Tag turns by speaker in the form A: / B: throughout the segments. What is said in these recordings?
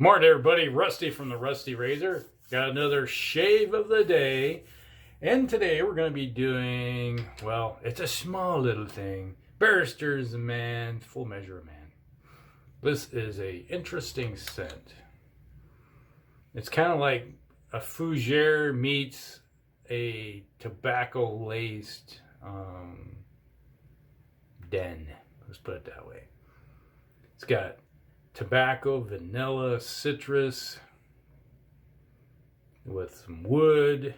A: Morning, everybody. Rusty from the Rusty Razor. Got another shave of the day. And today we're going to be doing, well, it's a small little thing. Barrister is a man, full measure of man. This is a interesting scent. It's kind of like a fougere meets a tobacco-laced den. Let's put it that way. It's got tobacco, vanilla, citrus, with some wood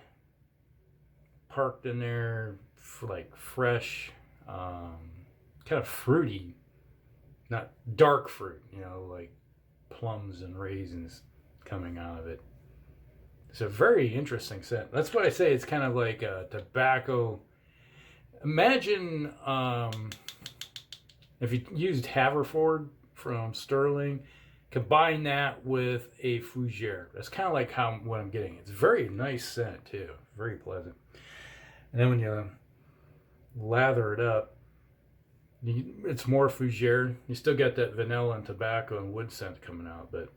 A: parked in there, like fresh, kind of fruity, not dark fruit, you know, like plums and raisins coming out of it. It's a very interesting scent. That's why I say it's kind of like a tobacco. Imagine if you used Haverford from Sterling, combine that with a fougere. That's kind of like what I'm getting. It's a very nice scent too, very pleasant. And then when you lather it up, it's more fougere. You still get that vanilla and tobacco and wood scent coming out, but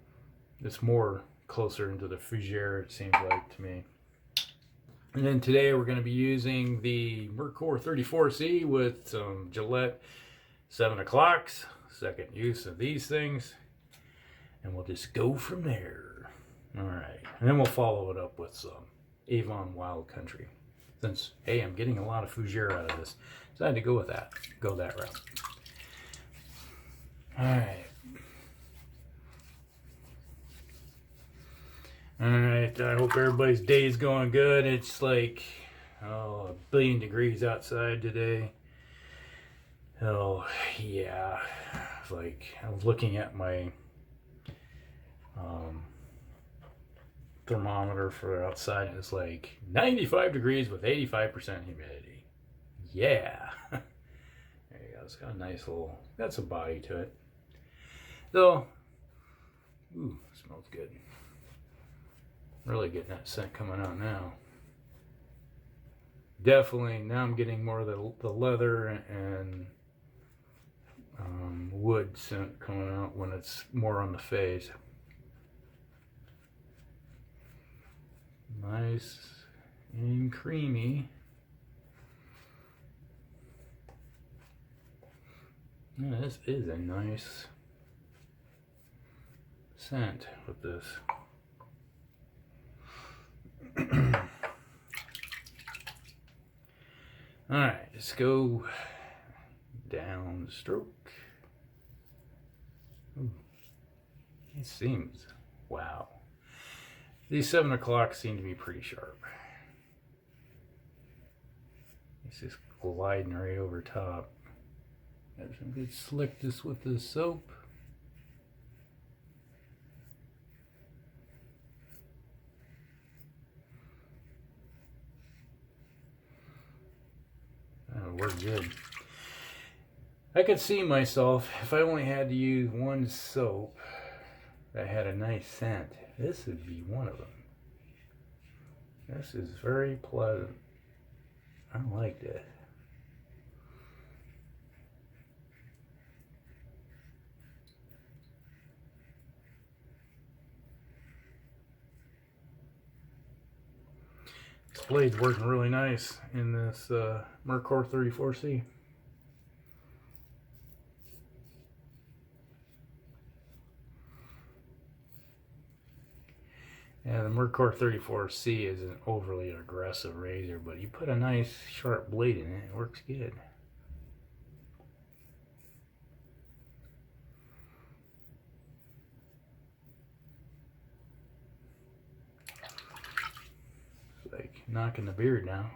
A: it's more closer into the fougere, it seems like to me. And then today we're going to be using the Merkur 34C with some Gillette 7 o'clocks. Second use of these things, and we'll just go from there. All right, and then we'll follow it up with some Avon Wild Country, since hey, I'm getting a lot of fougere out of this, decided to go with that, go that route. All right, I hope everybody's day is going good. It's like 1 billion degrees outside today. Oh yeah, it's like I was looking at my thermometer for outside, and it's like 95 degrees with 85% humidity. Yeah, there you go. It's got a nice little, got some body to it. So, ooh, smells good. Really getting that scent coming out now. Definitely, now I'm getting more of the leather and wood scent coming out when it's more on the face. Nice and creamy. Yeah, this is a nice scent with this. All right, let's go down stroke. Ooh, it seems, wow. These 7 o'clocks seem to be pretty sharp. It's just gliding right over top. Got some good slickness with this soap. That'll work good. I could see myself, if I only had to use one soap that had a nice scent, this would be one of them. This is very pleasant. I like this. This blade's working really nice in this Merkur 34C. Yeah, the Merkur 34C is an overly aggressive razor, but you put a nice sharp blade in it, it works good. It's like knocking the beard now.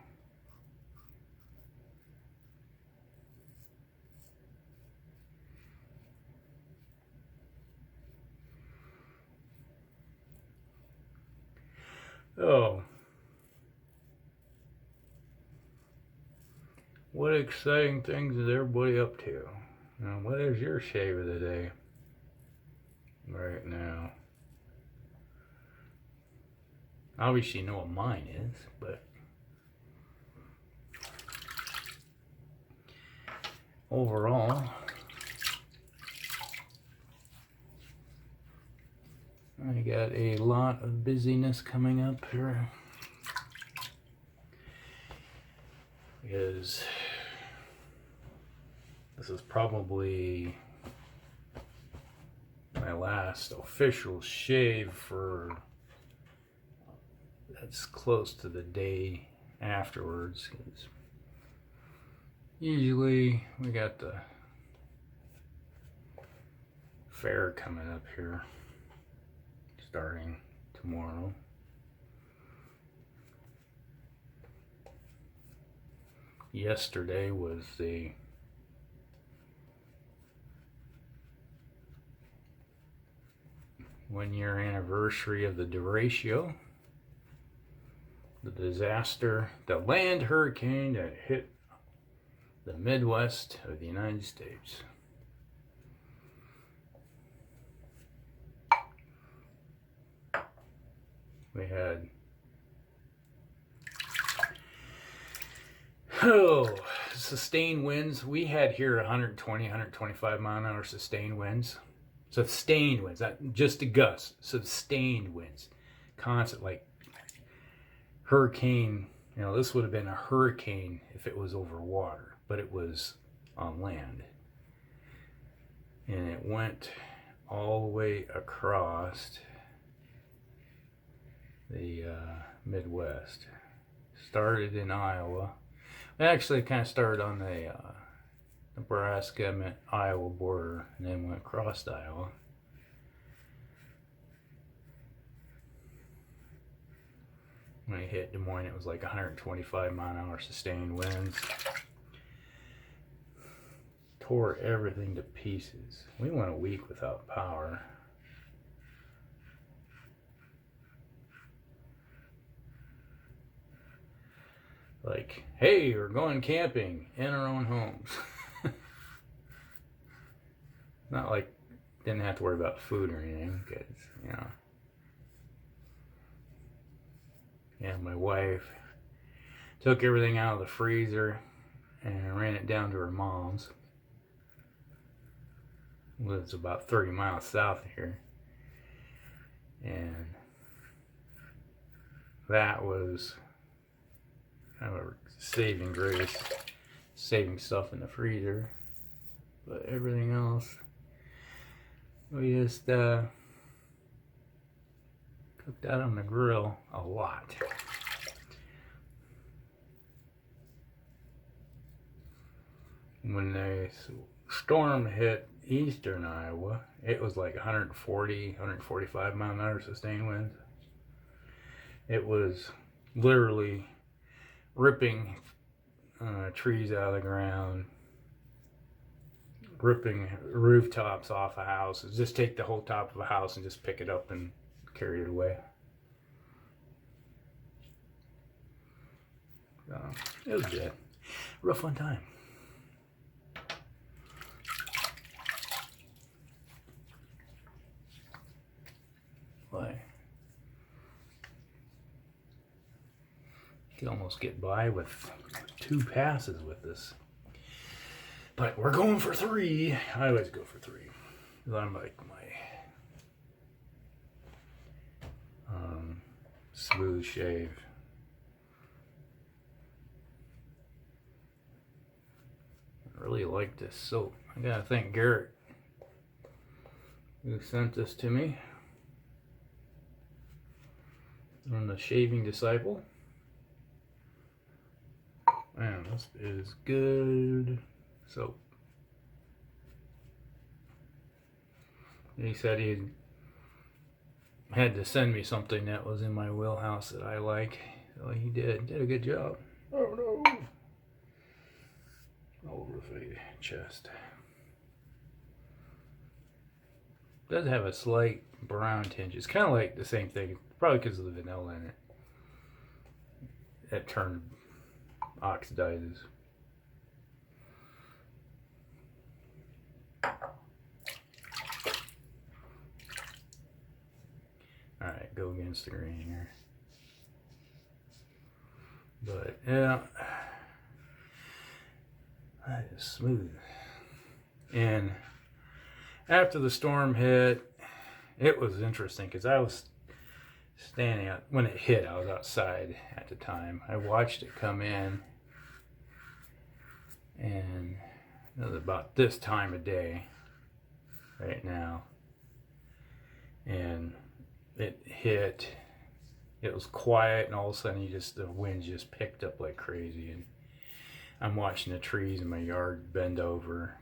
A: Oh, what exciting things is everybody up to? Now, what is your shave of the day right now? Obviously, you know what mine is, but overall, I got a lot of busyness coming up here. Because this is probably my last official shave for, that's close to the day afterwards. Usually we got the fair coming up here starting tomorrow. Yesterday was the one-year anniversary of the derecho, the disaster, the land hurricane that hit the Midwest of the United States. We had sustained winds. We had here 120, 125 mile an hour sustained winds. Sustained winds, not just a gust. Sustained winds, constant, like hurricane. You know, this would have been a hurricane if it was over water, but it was on land, and it went all the way across the Midwest. Started in Iowa. Actually, it kind of started on the Nebraska-Iowa border, and then went across Iowa. When it hit Des Moines, it was like 125 mile an hour sustained winds. Tore everything to pieces. We went a week without power. Like, hey, we're going camping in our own homes. Not like, didn't have to worry about food or anything, because, you know. Yeah, my wife took everything out of the freezer and ran it down to her mom's. Lives about 30 miles south of here. And that was kind of a saving grace, saving stuff in the freezer. But everything else, we just cooked that on the grill a lot. When the storm hit eastern Iowa, it was like 140, 145 mile an hour sustained winds. It was literally ripping trees out of the ground, ripping rooftops off of houses. Just take the whole top of a house and just pick it up and carry it away. It was good. Real fun time. Why? You can almost get by with 2 passes with this. But we're going for 3. I always go for 3. I'm like my smooth shave. I really like this soap. I gotta thank Garrett who sent this to me from the Shaving Disciple. Man, this is good soap. He said he had to send me something that was in my wheelhouse that I like. So he did a good job. Oh no! All over the chest. It does have a slight brown tinge. It's kind of like the same thing, probably because of the vanilla in it. That turned oxidizes. Alright, go against the grain here. But yeah, that is smooth. And after the storm hit, it was interesting because I was standing out when it hit. I was outside at the time. I watched it come in, and it was about this time of day right now, and it hit. It was quiet, and all of a sudden, the wind just picked up like crazy, and I'm watching the trees in my yard bend over.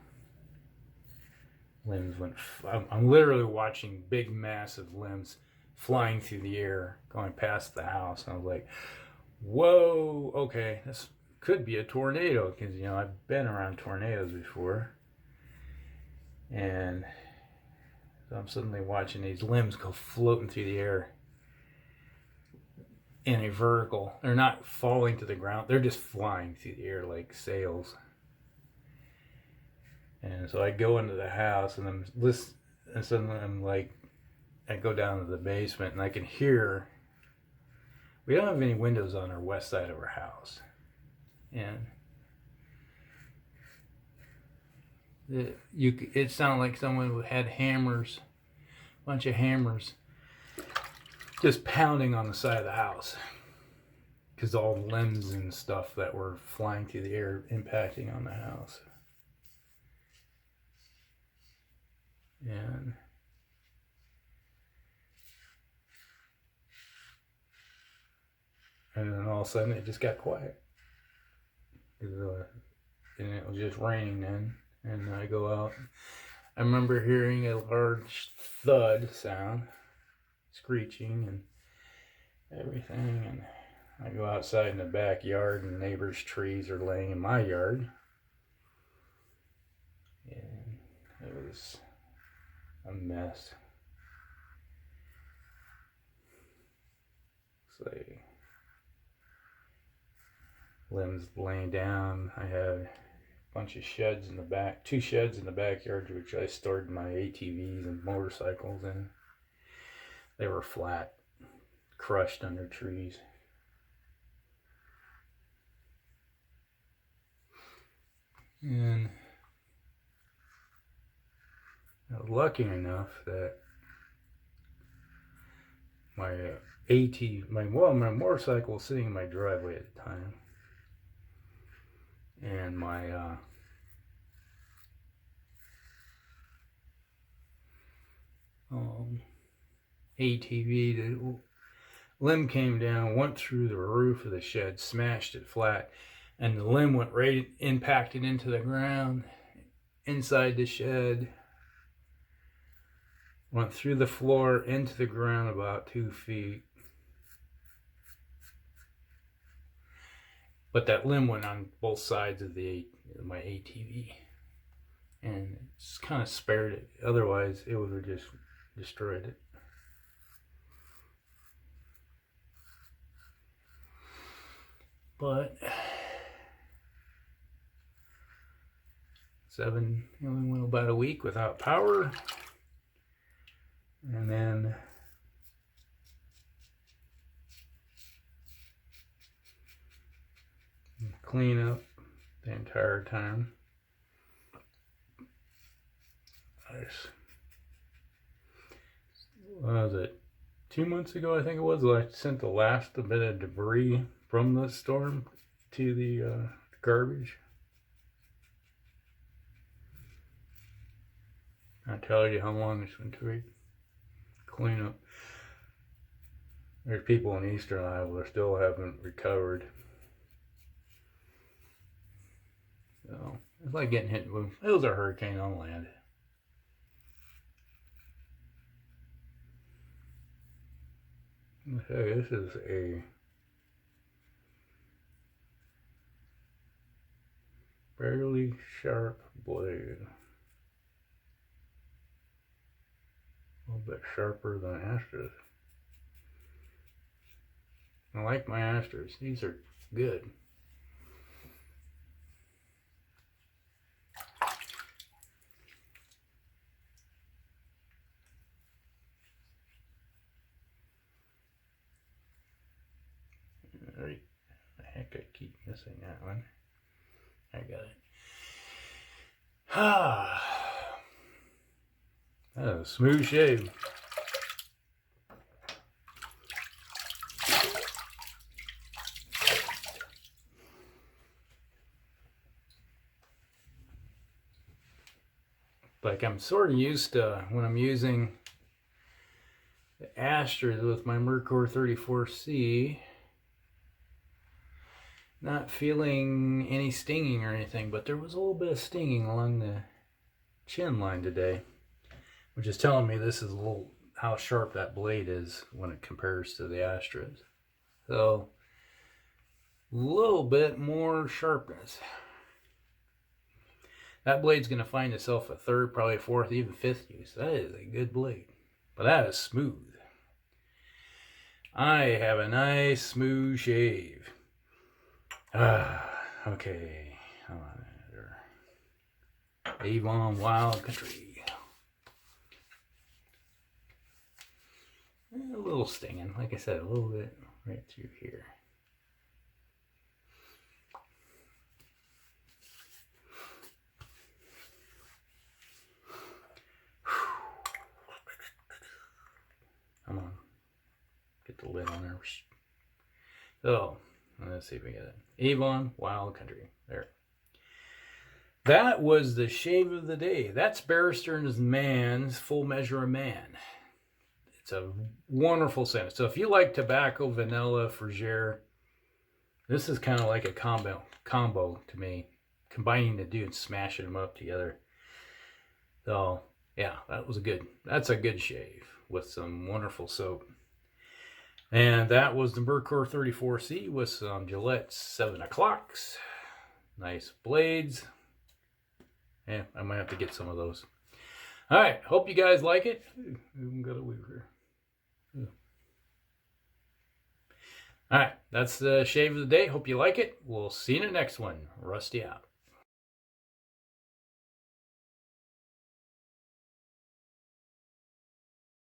A: Limbs went. I'm literally watching big, massive limbs flying through the air, going past the house. And I was like, "Whoa, okay, this could be a tornado," because I've been around tornadoes before, and so I'm suddenly watching these limbs go floating through the air in a vertical. They're not falling to the ground. They're just flying through the air like sails. And so I go into the house and I'm listening, and suddenly I'm like, I go down to the basement and I can hear, we don't have any windows on our west side of our house. And it sounded like someone had hammers, a bunch of hammers, just pounding on the side of the house, because all the limbs and stuff that were flying through the air impacting on the house. And then all of a sudden it just got quiet, and it was just raining then. And I go out, I remember hearing a large thud sound, screeching and everything, and I go outside in the backyard and neighbors' trees are laying in my yard, and it was a mess. It's like limbs laying down. I had a bunch of sheds in the back, 2 sheds in the backyard, which I stored my ATVs and motorcycles in. They were flat, crushed under trees. And I was lucky enough that my my motorcycle was sitting in my driveway at the time, and my ATV, the limb came down, went through the roof of the shed, smashed it flat, and the limb went right, impacted into the ground inside the shed, went through the floor into the ground about 2 feet. But that limb went on both sides of my ATV, and it's kind of spared it. Otherwise, it would have just destroyed it. But only went about a week without power, and then clean up the entire time. What was it? 2 months ago, I think it was, I sent the last bit of debris from the storm to the garbage. I'll tell you how long it's going to take. Clean up. There's people in eastern Iowa that still haven't recovered. So it's like getting hit. It was a hurricane on land. Okay, this is a fairly sharp blade. A little bit sharper than Asters. I like my Asters. These are good. Alright. The heck, I keep missing that one. I got it. That was a smooth shave. like I'm sort of used to when I'm using the Astras with my Merkur 34C, not feeling any stinging or anything, but there was a little bit of stinging along the chin line today, which is telling me this is a little how sharp that blade is when it compares to the Astras. So a little bit more sharpness. That blade's going to find itself a third, probably a fourth, even fifth use. That is a good blade. But that is smooth. I have a nice smooth shave. Okay. Come on there. Avon Wild Country. A little stinging. Like I said, a little bit right through here. Come on. Get the lid on there. So, let's see if we get it. Avon Wild Country. There. That was the shave of the day. That's Barrister's Mann's Full Measure of Man. It's a wonderful scent. So if you like tobacco, vanilla, fougere, this is kind of like a combo to me. Combining the two and smashing them up together. So, yeah, that's a good shave with some wonderful soap. And that was the Merkur 34C with some Gillette 7 o'clocks. Nice blades. Yeah, I might have to get some of those. All right, hope you guys like it. Ooh, I even got a weave here. Ooh. All right, that's the shave of the day. Hope you like it. We'll see you in the next one. Rusty out.